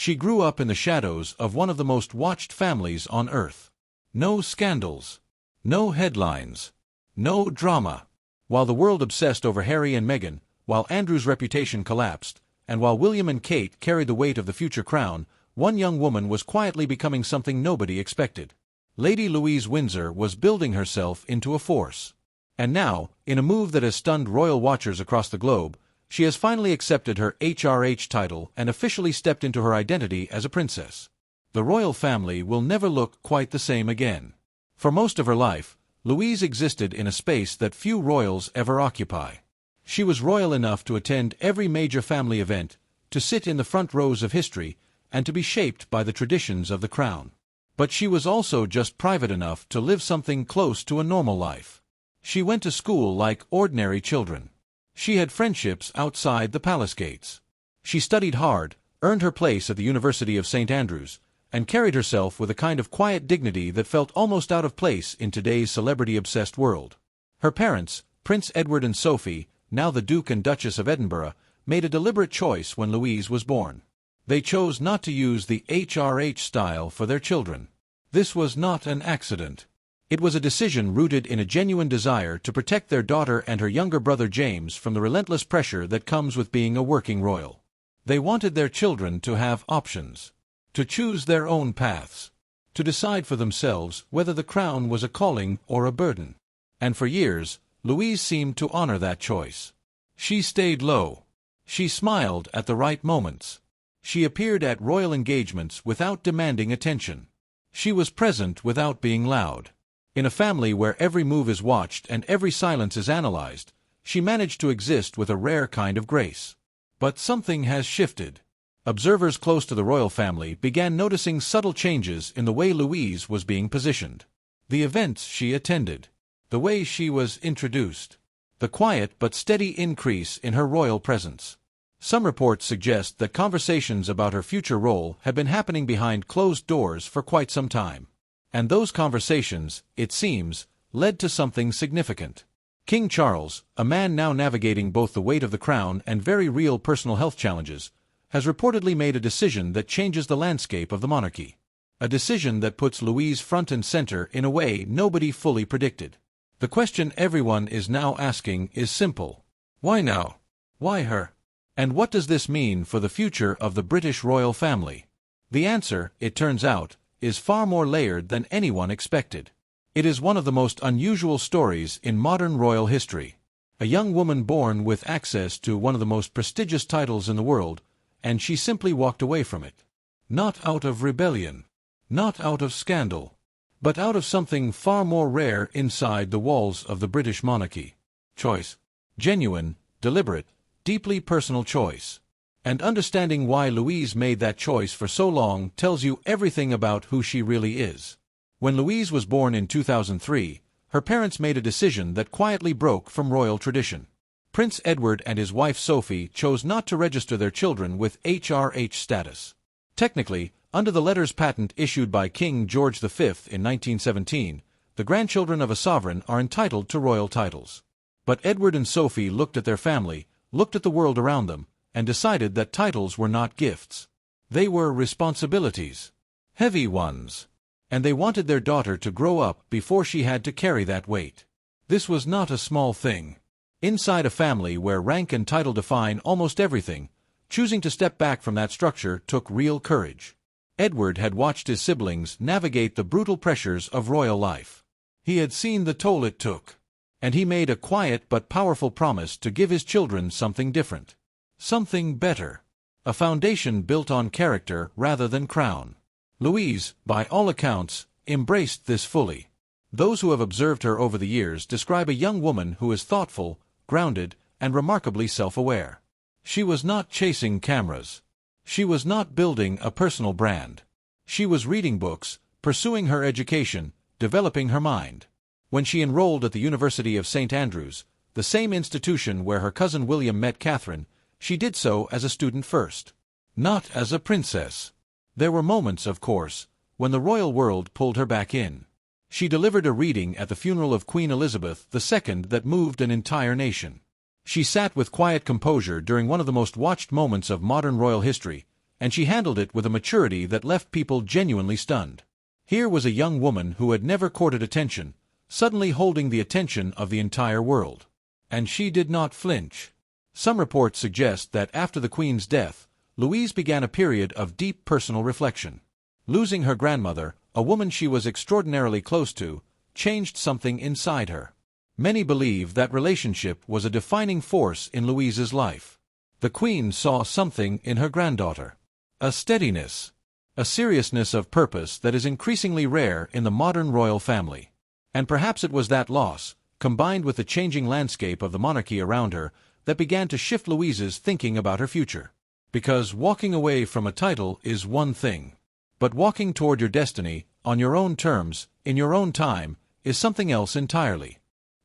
She grew up in the shadows of one of the most watched families on Earth. No scandals. No headlines. No drama. While the world obsessed over Harry and Meghan, while Andrew's reputation collapsed, and while William and Kate carried the weight of the future crown, one young woman was quietly becoming something nobody expected. Lady Louise Windsor was building herself into a force. And now, in a move that has stunned royal watchers across the globe, she has finally accepted her HRH title and officially stepped into her identity as a princess. The royal family will never look quite the same again. For most of her life, Louise existed in a space that few royals ever occupy. She was royal enough to attend every major family event, to sit in the front rows of history, and to be shaped by the traditions of the crown. But she was also just private enough to live something close to a normal life. She went to school like ordinary children. She had friendships outside the palace gates. She studied hard, earned her place at the University of St. Andrews, and carried herself with a kind of quiet dignity that felt almost out of place in today's celebrity-obsessed world. Her parents, Prince Edward and Sophie, now the Duke and Duchess of Edinburgh, made a deliberate choice when Louise was born. They chose not to use the HRH style for their children. This was not an accident. It was a decision rooted in a genuine desire to protect their daughter and her younger brother James from the relentless pressure that comes with being a working royal. They wanted their children to have options, to choose their own paths, to decide for themselves whether the crown was a calling or a burden. And for years, Louise seemed to honor that choice. She stayed low. She smiled at the right moments. She appeared at royal engagements without demanding attention. She was present without being loud. In a family where every move is watched and every silence is analyzed, she managed to exist with a rare kind of grace. But something has shifted. Observers close to the royal family began noticing subtle changes in the way Louise was being positioned. The events she attended. The way she was introduced. The quiet but steady increase in her royal presence. Some reports suggest that conversations about her future role had been happening behind closed doors for quite some time. And those conversations, it seems, led to something significant. King Charles, a man now navigating both the weight of the crown and very real personal health challenges, has reportedly made a decision that changes the landscape of the monarchy. A decision that puts Louise front and center in a way nobody fully predicted. The question everyone is now asking is simple. Why now? Why her? And what does this mean for the future of the British royal family? The answer, it turns out, is far more layered than anyone expected. It is one of the most unusual stories in modern royal history. A young woman born with access to one of the most prestigious titles in the world, and she simply walked away from it. Not out of rebellion. Not out of scandal. But out of something far more rare inside the walls of the British monarchy. Choice. Genuine, deliberate, deeply personal choice. And understanding why Louise made that choice for so long tells you everything about who she really is. When Louise was born in 2003, her parents made a decision that quietly broke from royal tradition. Prince Edward and his wife Sophie chose not to register their children with HRH status. Technically, under the letters patent issued by King George V in 1917, the grandchildren of a sovereign are entitled to royal titles. But Edward and Sophie looked at their family, looked at the world around them, and decided that titles were not gifts. They were responsibilities. Heavy ones. And they wanted their daughter to grow up before she had to carry that weight. This was not a small thing. Inside a family where rank and title define almost everything, choosing to step back from that structure took real courage. Edward had watched his siblings navigate the brutal pressures of royal life. He had seen the toll it took. And he made a quiet but powerful promise to give his children something different. Something better. A foundation built on character rather than crown. Louise, by all accounts, embraced this fully. Those who have observed her over the years describe a young woman who is thoughtful, grounded, and remarkably self-aware. She was not chasing cameras. She was not building a personal brand. She was reading books, pursuing her education, developing her mind. When she enrolled at the University of St. Andrews, the same institution where her cousin William met Catherine, she did so as a student first. Not as a princess. There were moments, of course, when the royal world pulled her back in. She delivered a reading at the funeral of Queen Elizabeth II that moved an entire nation. She sat with quiet composure during one of the most watched moments of modern royal history, and she handled it with a maturity that left people genuinely stunned. Here was a young woman who had never courted attention, suddenly holding the attention of the entire world. And she did not flinch. Some reports suggest that after the Queen's death, Louise began a period of deep personal reflection. Losing her grandmother, a woman she was extraordinarily close to, changed something inside her. Many believe that relationship was a defining force in Louise's life. The Queen saw something in her granddaughter. A steadiness, a seriousness of purpose that is increasingly rare in the modern royal family. And perhaps it was that loss, combined with the changing landscape of the monarchy around her, that began to shift Louise's thinking about her future. Because walking away from a title is one thing, but walking toward your destiny, on your own terms, in your own time, is something else entirely.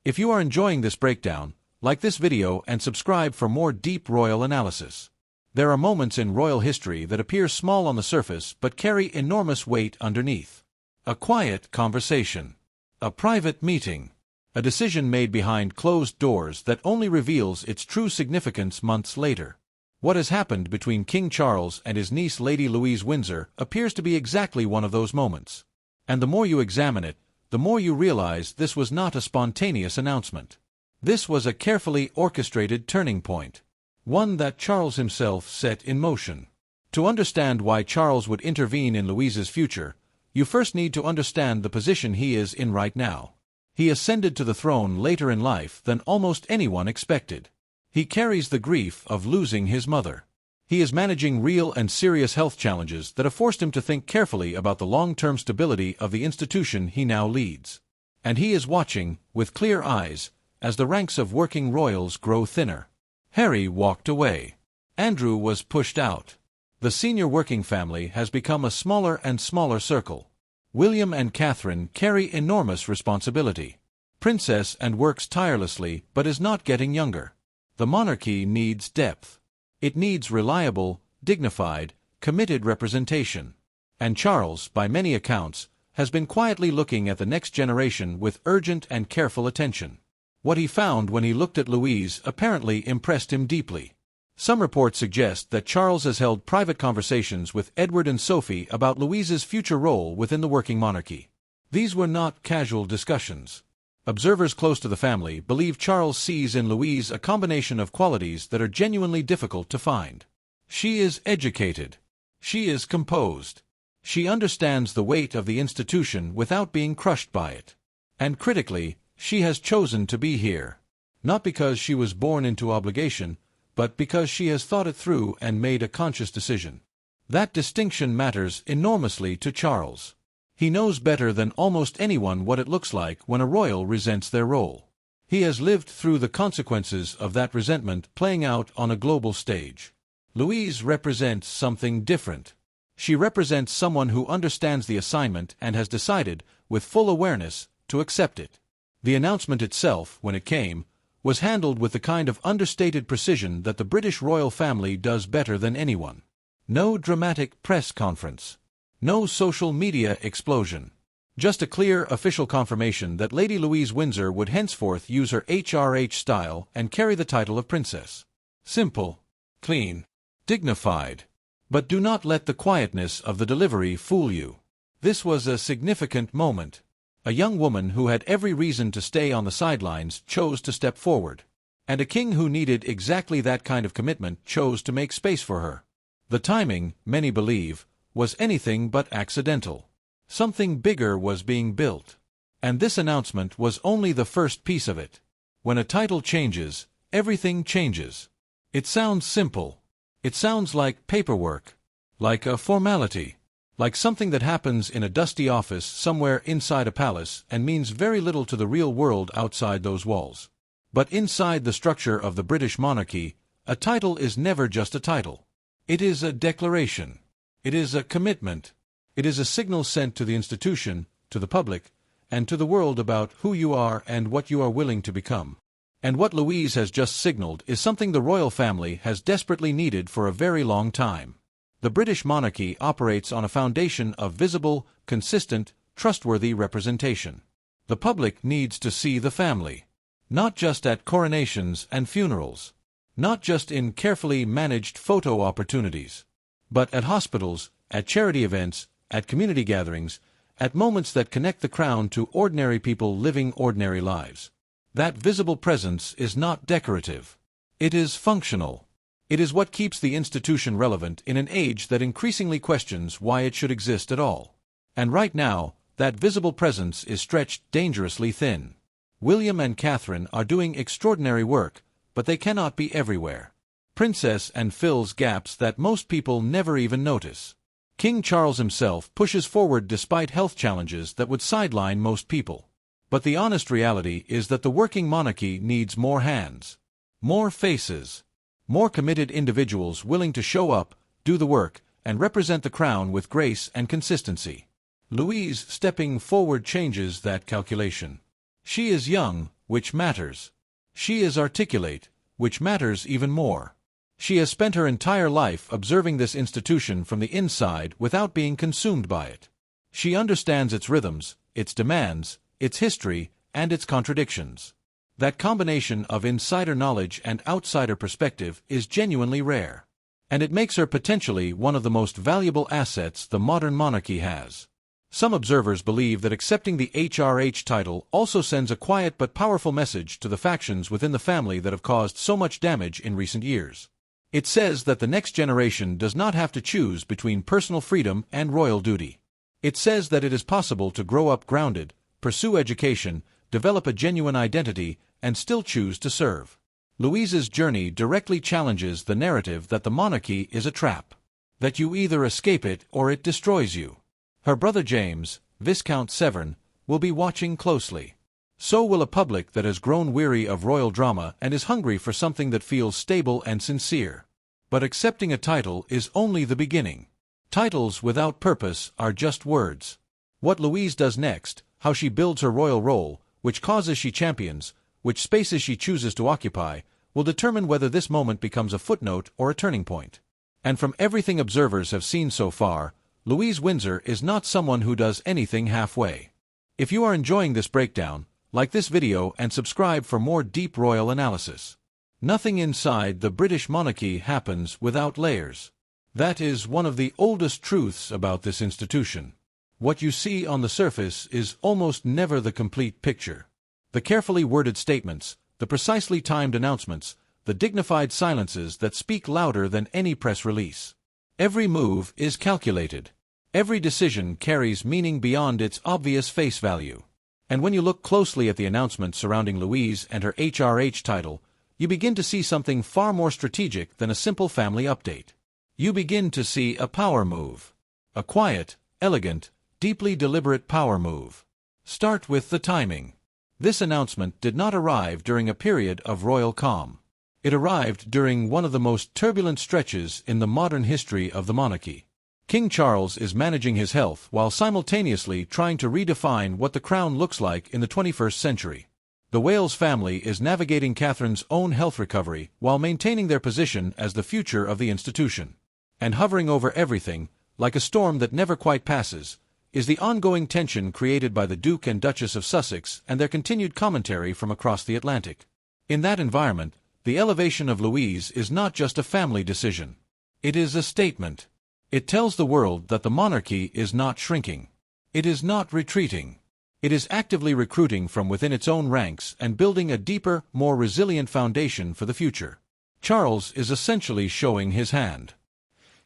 If you are enjoying this breakdown, like this video and subscribe for more deep royal analysis. There are moments in royal history that appear small on the surface but carry enormous weight underneath. A quiet conversation. A private meeting. A decision made behind closed doors that only reveals its true significance months later. What has happened between King Charles and his niece Lady Louise Windsor appears to be exactly one of those moments. And the more you examine it, the more you realize this was not a spontaneous announcement. This was a carefully orchestrated turning point. One that Charles himself set in motion. To understand why Charles would intervene in Louise's future, you first need to understand the position he is in right now. He ascended to the throne later in life than almost anyone expected. He carries the grief of losing his mother. He is managing real and serious health challenges that have forced him to think carefully about the long-term stability of the institution he now leads. And he is watching, with clear eyes, as the ranks of working royals grow thinner. Harry walked away. Andrew was pushed out. The senior working family has become a smaller and smaller circle. William and Catherine carry enormous responsibility. Princess and works tirelessly but is not getting younger. The monarchy needs depth. It needs reliable, dignified, committed representation. And Charles, by many accounts, has been quietly looking at the next generation with urgent and careful attention. What he found when he looked at Louise apparently impressed him deeply. Some reports suggest that Charles has held private conversations with Edward and Sophie about Louise's future role within the working monarchy. These were not casual discussions. Observers close to the family believe Charles sees in Louise a combination of qualities that are genuinely difficult to find. She is educated. She is composed. She understands the weight of the institution without being crushed by it. And critically, she has chosen to be here. Not because she was born into obligation, but because she has thought it through and made a conscious decision. That distinction matters enormously to Charles. He knows better than almost anyone what it looks like when a royal resents their role. He has lived through the consequences of that resentment playing out on a global stage. Louise represents something different. She represents someone who understands the assignment and has decided, with full awareness, to accept it. The announcement itself, when it came, was handled with the kind of understated precision that the British royal family does better than anyone. No dramatic press conference. No social media explosion. Just a clear official confirmation that Lady Louise Windsor would henceforth use her HRH style and carry the title of princess. Simple, clean, dignified. But do not let the quietness of the delivery fool you. This was a significant moment. A young woman who had every reason to stay on the sidelines chose to step forward. And a king who needed exactly that kind of commitment chose to make space for her. The timing, many believe, was anything but accidental. Something bigger was being built. And this announcement was only the first piece of it. When a title changes, everything changes. It sounds simple. It sounds like paperwork. Like a formality. Like something that happens in a dusty office somewhere inside a palace and means very little to the real world outside those walls. But inside the structure of the British monarchy, a title is never just a title. It is a declaration. It is a commitment. It is a signal sent to the institution, to the public, and to the world about who you are and what you are willing to become. And what Louise has just signaled is something the royal family has desperately needed for a very long time. The British monarchy operates on a foundation of visible, consistent, trustworthy representation. The public needs to see the family. Not just at coronations and funerals. Not just in carefully managed photo opportunities. But at hospitals, at charity events, at community gatherings, at moments that connect the crown to ordinary people living ordinary lives, that visible presence is not decorative. It is functional. It is what keeps the institution relevant in an age that increasingly questions why it should exist at all. And right now, that visible presence is stretched dangerously thin. William and Catherine are doing extraordinary work, but they cannot be everywhere. Princess Anne fills gaps that most people never even notice. King Charles himself pushes forward despite health challenges that would sideline most people. But the honest reality is that the working monarchy needs more hands, more faces, more committed individuals willing to show up, do the work, and represent the crown with grace and consistency. Louise stepping forward changes that calculation. She is young, which matters. She is articulate, which matters even more. She has spent her entire life observing this institution from the inside without being consumed by it. She understands its rhythms, its demands, its history, and its contradictions. That combination of insider knowledge and outsider perspective is genuinely rare. And it makes her potentially one of the most valuable assets the modern monarchy has. Some observers believe that accepting the HRH title also sends a quiet but powerful message to the factions within the family that have caused so much damage in recent years. It says that the next generation does not have to choose between personal freedom and royal duty. It says that it is possible to grow up grounded, pursue education, develop a genuine identity, and still choose to serve. Louise's journey directly challenges the narrative that the monarchy is a trap, that you either escape it or it destroys you. Her brother James, Viscount Severn, will be watching closely. So will a public that has grown weary of royal drama and is hungry for something that feels stable and sincere. But accepting a title is only the beginning. Titles without purpose are just words. What Louise does next, how she builds her royal role, which causes she champions, which spaces she chooses to occupy, will determine whether this moment becomes a footnote or a turning point. And from everything observers have seen so far, Louise Windsor is not someone who does anything halfway. If you are enjoying this breakdown, like this video and subscribe for more deep royal analysis. Nothing inside the British monarchy happens without layers. That is one of the oldest truths about this institution. What you see on the surface is almost never the complete picture. The carefully worded statements, the precisely timed announcements, the dignified silences that speak louder than any press release. Every move is calculated. Every decision carries meaning beyond its obvious face value. And when you look closely at the announcements surrounding Louise and her HRH title, you begin to see something far more strategic than a simple family update. You begin to see a power move. A quiet, elegant, deeply deliberate power move. Start with the timing. This announcement did not arrive during a period of royal calm. It arrived during one of the most turbulent stretches in the modern history of the monarchy. King Charles is managing his health while simultaneously trying to redefine what the crown looks like in the 21st century. The Wales family is navigating Catherine's own health recovery while maintaining their position as the future of the institution. And hovering over everything, like a storm that never quite passes, is the ongoing tension created by the Duke and Duchess of Sussex and their continued commentary from across the Atlantic. In that environment, the elevation of Louise is not just a family decision. It is a statement. It tells the world that the monarchy is not shrinking. It is not retreating. It is actively recruiting from within its own ranks and building a deeper, more resilient foundation for the future. Charles is essentially showing his hand.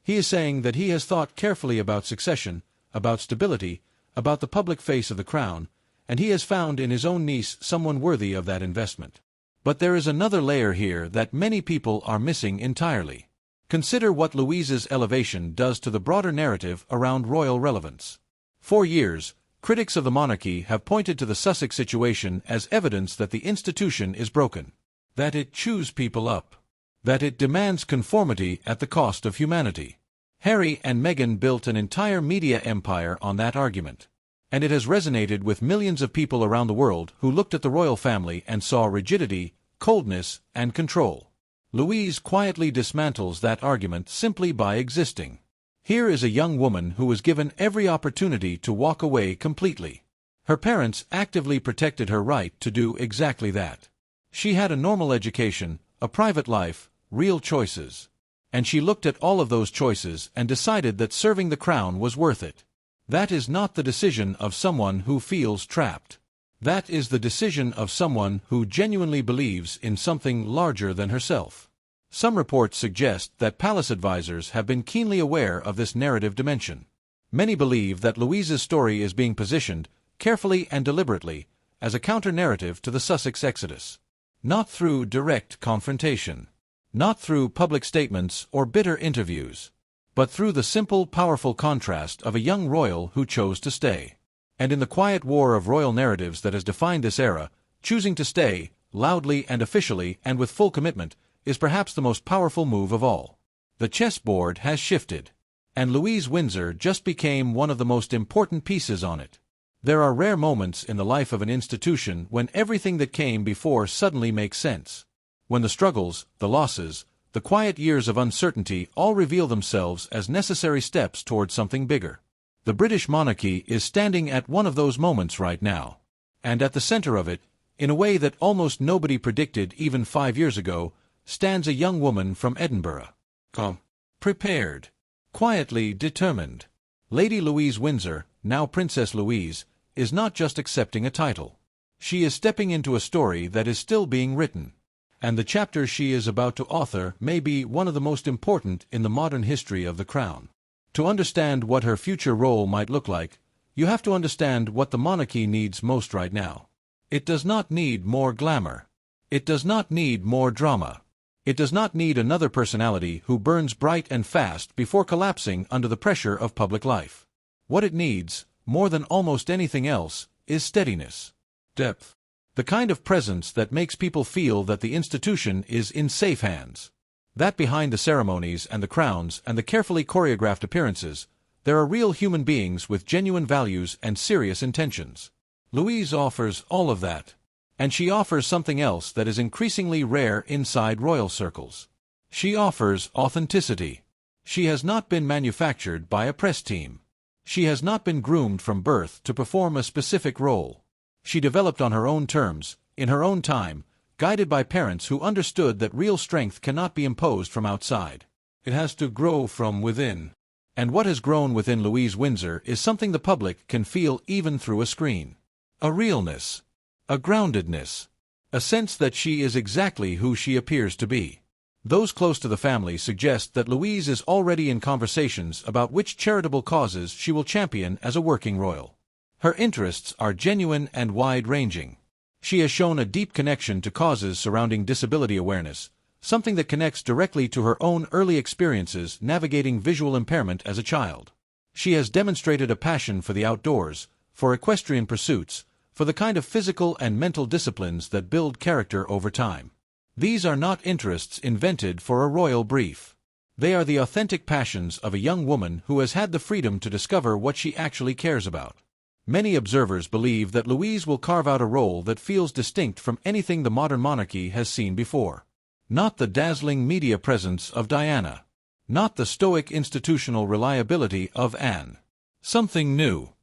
He is saying that he has thought carefully about succession, about stability, about the public face of the crown, and he has found in his own niece someone worthy of that investment. But there is another layer here that many people are missing entirely. Consider what Louise's elevation does to the broader narrative around royal relevance. For years, critics of the monarchy have pointed to the Sussex situation as evidence that the institution is broken, that it chews people up, that it demands conformity at the cost of humanity. Harry and Meghan built an entire media empire on that argument, and it has resonated with millions of people around the world who looked at the royal family and saw rigidity, coldness, and control. Louise quietly dismantles that argument simply by existing. Here is a young woman who was given every opportunity to walk away completely. Her parents actively protected her right to do exactly that. She had a normal education, a private life, real choices. And she looked at all of those choices and decided that serving the crown was worth it. That is not the decision of someone who feels trapped. That is the decision of someone who genuinely believes in something larger than herself. Some reports suggest that palace advisors have been keenly aware of this narrative dimension. Many believe that Louise's story is being positioned, carefully and deliberately, as a counter-narrative to the Sussex exodus. Not through direct confrontation. Not through public statements or bitter interviews. But through the simple, powerful contrast of a young royal who chose to stay. And in the quiet war of royal narratives that has defined this era, choosing to stay, loudly and officially and with full commitment, is perhaps the most powerful move of all. The chessboard has shifted. And Louise Windsor just became one of the most important pieces on it. There are rare moments in the life of an institution when everything that came before suddenly makes sense. When the struggles, the losses, the quiet years of uncertainty all reveal themselves as necessary steps toward something bigger. The British monarchy is standing at one of those moments right now. And at the center of it, in a way that almost nobody predicted even 5 years ago, stands a young woman from Edinburgh. Calm, prepared, quietly determined. Lady Louise Windsor, now Princess Louise, is not just accepting a title. She is stepping into a story that is still being written. And the chapter she is about to author may be one of the most important in the modern history of the crown. To understand what her future role might look like, you have to understand what the monarchy needs most right now. It does not need more glamour. It does not need more drama. It does not need another personality who burns bright and fast before collapsing under the pressure of public life. What it needs, more than almost anything else, is steadiness. Depth. The kind of presence that makes people feel that the institution is in safe hands. That behind the ceremonies and the crowns and the carefully choreographed appearances, there are real human beings with genuine values and serious intentions. Louise offers all of that. And she offers something else that is increasingly rare inside royal circles. She offers authenticity. She has not been manufactured by a press team. She has not been groomed from birth to perform a specific role. She developed on her own terms, in her own time, guided by parents who understood that real strength cannot be imposed from outside. It has to grow from within. And what has grown within Louise Windsor is something the public can feel even through a screen. A realness. A groundedness. A sense that she is exactly who she appears to be. Those close to the family suggest that Louise is already in conversations about which charitable causes she will champion as a working royal. Her interests are genuine and wide-ranging. She has shown a deep connection to causes surrounding disability awareness, something that connects directly to her own early experiences navigating visual impairment as a child. She has demonstrated a passion for the outdoors, for equestrian pursuits, for the kind of physical and mental disciplines that build character over time. These are not interests invented for a royal brief. They are the authentic passions of a young woman who has had the freedom to discover what she actually cares about. Many observers believe that Louise will carve out a role that feels distinct from anything the modern monarchy has seen before. Not the dazzling media presence of Diana. Not the stoic institutional reliability of Anne. Something new.